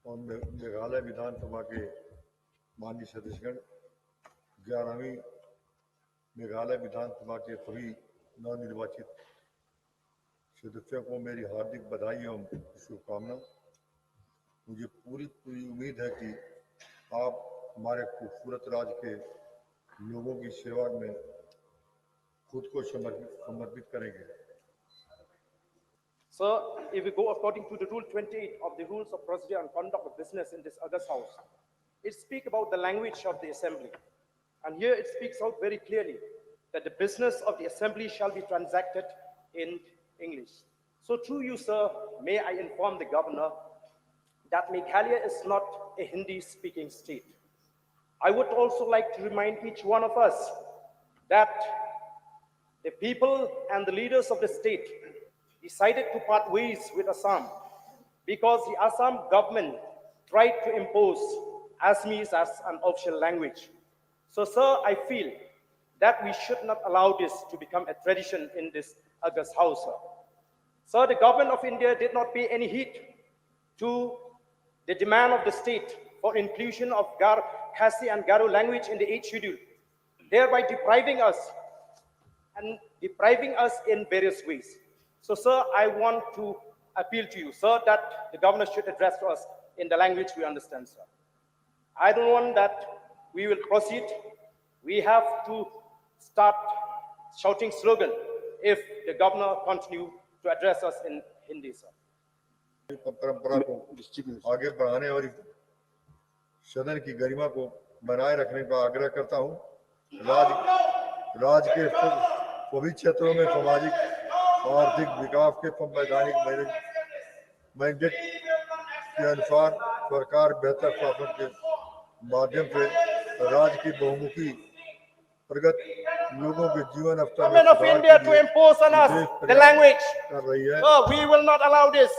और मेघालय विधानसभा के माननीय सदस्यगण, 11वीं मेघालय विधानसभा के सभी नवनिर्वाचित सदस्यों को मेरी हार्दिक बधाई एवं शुभकामना। मुझे पूरी उम्मीद है कि आप हमारे खूबसूरत राज्य के लोगों की सेवा में खुद को समर्पित करेंगे। Sir, if we go according to the Rule 28 of the Rules of Procedure and Conduct of Business in this August House, it speaks about the language of the Assembly. And here it speaks out very clearly that the business of the Assembly shall be transacted in English. So through you, sir, may I inform the Governor that Meghalaya is not a Hindi-speaking state. I would also like to remind each one of us that the people and the leaders of the state decided to part ways with Assam because the Assam government tried to impose Assamese as an official language. So, sir, I feel that we should not allow this to become a tradition in this August House, sir. Sir, the government of India did not pay any heed to the demand of the state for inclusion of Khasi and Garo language in the 8th schedule, thereby depriving us in various ways. So, sir, I want to appeal to you, sir, that the governor should address to us in the language we understand, sir. I don't want that we will proceed. We have to start shouting slogan if the governor continue to address us in Hindi, sir. परंपरा को आगे बढ़ाने और सदन की गरिमा को बनाए रखने का आग्रह करता हूं। राज्य के सभी क्षेत्रों में सामाजिक आर्थिक विकास के संवैधानिक मैंडेट के अनुसार सरकार बेहतर शासन के माध्यम से राज्य की बहुमुखी प्रगति लोगों के जीवन स्तर में of India to impose on us the language. No, we will not allow this.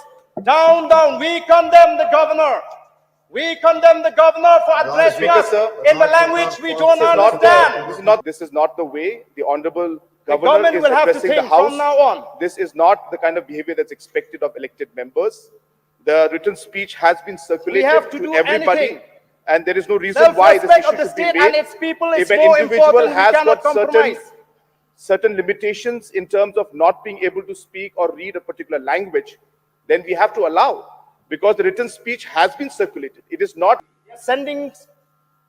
Down, down. We condemn the governor. We condemn the governor for addressing us in the language we don't understand. This is not the way the honorable The governor is will have to addressing the think house. from now on. This is not the kind of behavior that's expected of elected members. The written speech has been circulated have to to do everybody. anything. And there is no reason why this Self-respect issue of the should be state made. and its people is If an more individual important, we has cannot got compromise. certain limitations in terms of not being able to speak or read a particular language, then we have to allow, because the written speech has been circulated. It is not Sending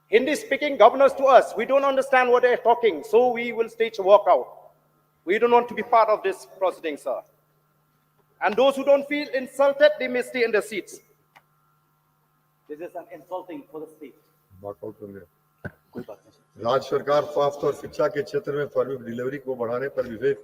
Hindi-speaking governors to us. We don't understand what they're talking, so we will stage a walkout. We don't want to be part of this proceeding, sir. And those who don't feel insulted, they may stay in their seats. This is an insulting for the state. राज्य सरकार स्वास्थ्य और शिक्षा के क्षेत्र में service delivery को बढ़ाने पर विशेष